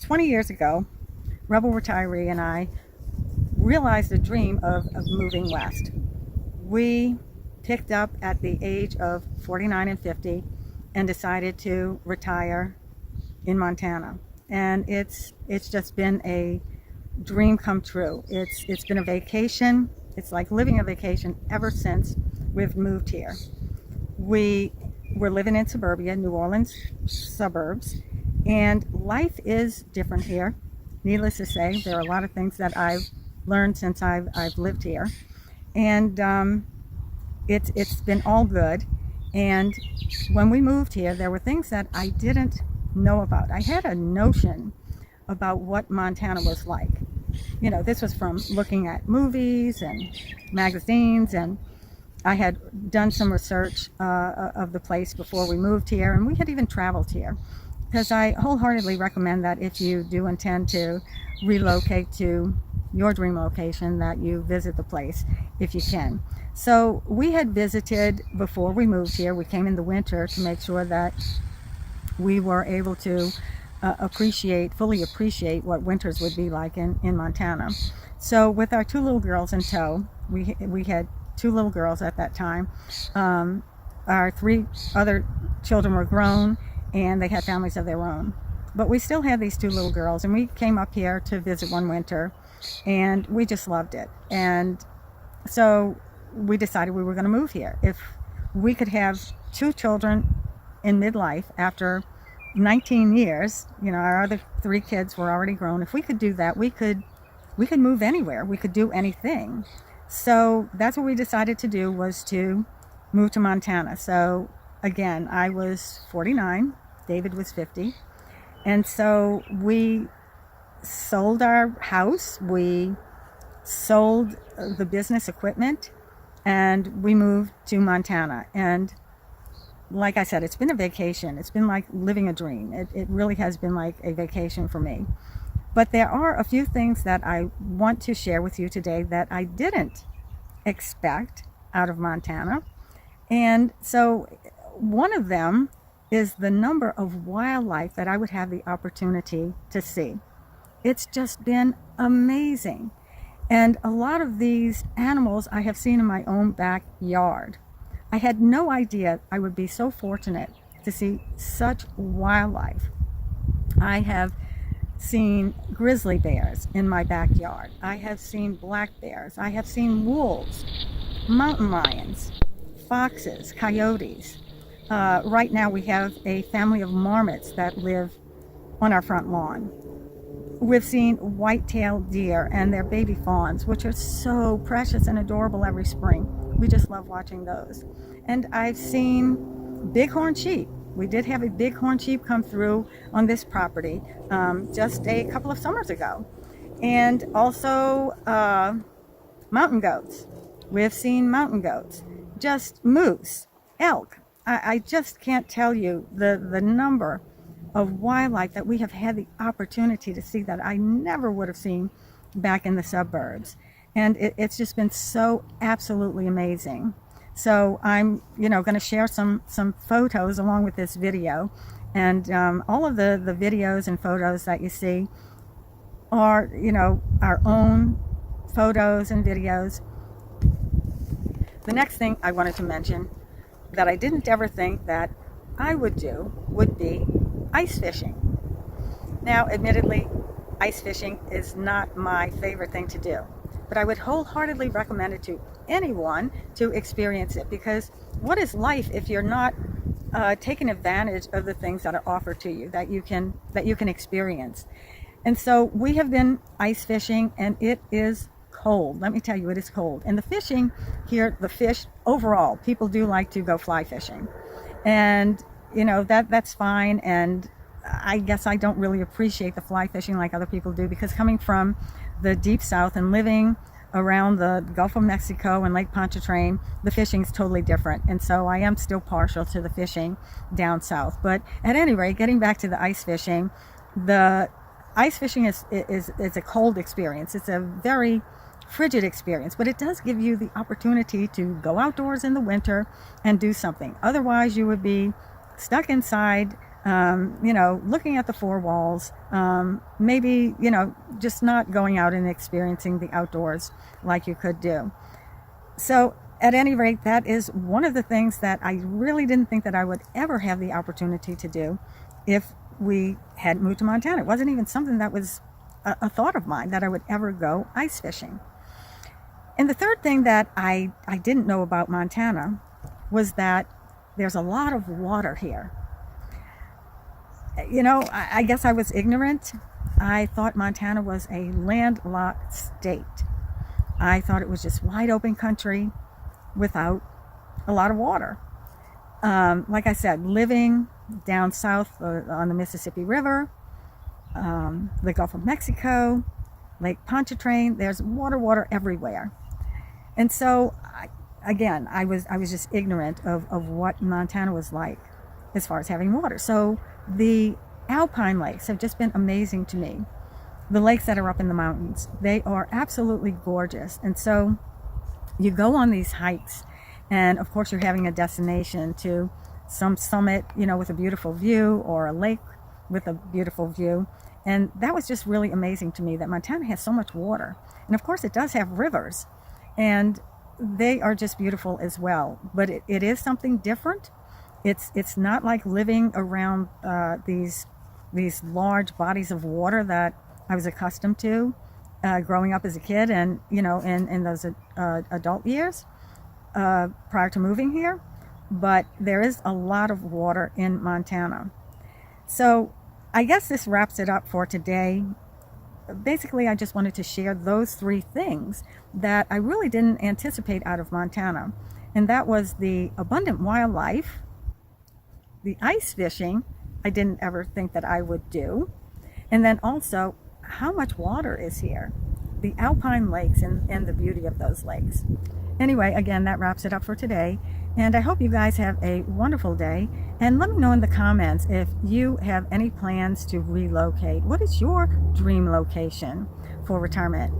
20 years ago, Rebel retiree and I realized the dream of moving west. We picked up at the age of 49 and 50 and decided to retire in Montana. And it's just been a dream come true. It's been a vacation. It's like living a vacation ever since we've moved here. We were living in suburbia, New Orleans suburbs, and life is different here. Needless to say, there are a lot of things that I've learned since I've lived here, and it's been all good. And when we moved here, there were things that I didn't know about. I had a notion about what Montana was like. You know, this was from looking at movies and magazines, and I had done some research of the place before we moved here, and we had even traveled here, because I wholeheartedly recommend that if you do intend to relocate to your dream location, that you visit the place if you can. So we had visited before we moved here. We came in the winter to make sure that we were able to fully appreciate what winters would be like in Montana. So with our two little girls in tow, we had two little girls at that time. Our three other children were grown and they had families of their own. But we still had these two little girls, and we came up here to visit one winter, and we just loved it. And so we decided we were going to move here. If we could have two children in midlife after 19 years, you know, our other three kids were already grown. If we could do that, we could move anywhere. We could do anything. So that's what we decided to do, was to move to Montana. So again, I was 49, David was 50. And so we sold our house, we sold the business equipment, and we moved to Montana. And like I said, it's been a vacation. It's been like living a dream. It really has been like a vacation for me. But there are a few things that I want to share with you today that I didn't expect out of Montana. And so one of them is the number of wildlife that I would have the opportunity to see. It's just been amazing. And a lot of these animals I have seen in my own backyard. I had no idea I would be so fortunate to see such wildlife. I have seen grizzly bears in my backyard. I have seen black bears. I have seen wolves, mountain lions, foxes, coyotes. Right now we have a family of marmots that live on our front lawn. We've seen white-tailed deer and their baby fawns, which are so precious and adorable every spring. We just love watching those. And I've seen bighorn sheep. We did have a bighorn sheep come through on this property just a couple of summers ago. And also mountain goats. We've seen mountain goats. Just moose, elk. I just can't tell you the number of wildlife that we have had the opportunity to see that I never would have seen back in the suburbs. And it's just been so absolutely amazing. So I'm, going to share some photos along with this video. And all of the videos and photos that you see are, our own photos and videos. The next thing I wanted to mention that I didn't ever think that I would do would be ice fishing. Now, admittedly, ice fishing is not my favorite thing to do, but I would wholeheartedly recommend it to anyone to experience it, because what is life if you're not taking advantage of the things that are offered to you, that you can experience? And so we have been ice fishing, and it is cold. Let me tell you, it is cold. And the fishing here, the fish overall, people do like to go fly fishing, and that's fine. And I guess I don't really appreciate the fly fishing like other people do, because coming from the deep south and living around the Gulf of Mexico and Lake Pontchartrain, the fishing is totally different. And so I am still partial to the fishing down south. But at any rate, getting back to the ice fishing, the ice fishing is a cold experience. It's a very frigid experience, but it does give you the opportunity to go outdoors in the winter and do something. Otherwise, you would be stuck inside looking at the four walls, maybe, just not going out and experiencing the outdoors like you could do. So at any rate, that is one of the things that I really didn't think that I would ever have the opportunity to do if we had moved to Montana. It wasn't even something that was a thought of mine that I would ever go ice fishing. And the third thing that I didn't know about Montana was that there's a lot of water here. I guess I was ignorant. I thought Montana was a landlocked state. I thought it was just wide open country without a lot of water. Like I said, living down south on the Mississippi River, the Gulf of Mexico, Lake Pontchartrain, there's water everywhere. And so, I was just ignorant of what Montana was like as far as having water. So the alpine lakes have just been amazing to me. The lakes that are up in the mountains, they are absolutely gorgeous. And so you go on these hikes, and of course you're having a destination to some summit, with a beautiful view, or a lake with a beautiful view. And that was just really amazing to me, that Montana has so much water. And of course it does have rivers, and they are just beautiful as well. But it is something different. It's not like living around these large bodies of water that I was accustomed to growing up as a kid, and in those adult years prior to moving here. But there is a lot of water in Montana. So I guess this wraps it up for today. Basically, I just wanted to share those three things that I really didn't anticipate out of Montana. And that was the abundant wildlife, the ice fishing I didn't ever think that I would do, and then also how much water is here, the alpine lakes, and the beauty of those lakes. Anyway, again, that wraps it up for today, and I hope you guys have a wonderful day. And let me know in the comments if you have any plans to relocate. What is your dream location for retirement?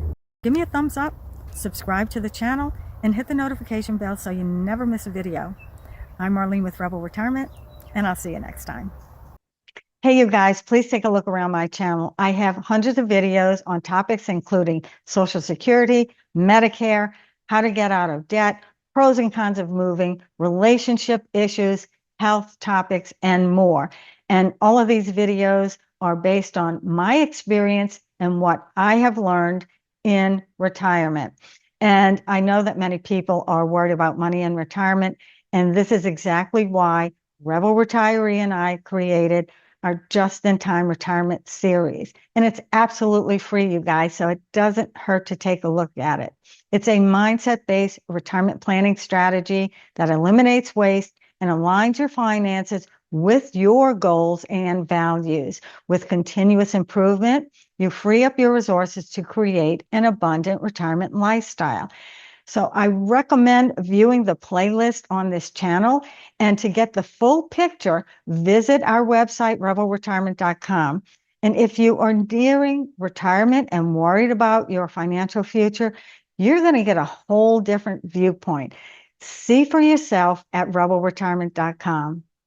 Give me a thumbs up, subscribe to the channel, and hit the notification bell so you never miss a video. I'm Marlene with Rebel Retirement, and I'll see you next time. Hey, you guys, please take a look around my channel. I have hundreds of videos on topics including Social Security, Medicare, how to get out of debt, pros and cons of moving, relationship issues, health topics, and more. And all of these videos are based on my experience and what I have learned in retirement. And I know that many people are worried about money in retirement, and this is exactly why Rebel Retiree and I created our just-in-time retirement series. And it's absolutely free, you guys, so it doesn't hurt to take a look at it. It's a mindset-based retirement planning strategy that eliminates waste and aligns your finances with your goals and values. With continuous improvement, you free up your resources to create an abundant retirement lifestyle. So I recommend viewing the playlist on this channel. And to get the full picture, visit our website, rebelretirement.com. And if you are nearing retirement and worried about your financial future, you're going to get a whole different viewpoint. See for yourself at rebelretirement.com.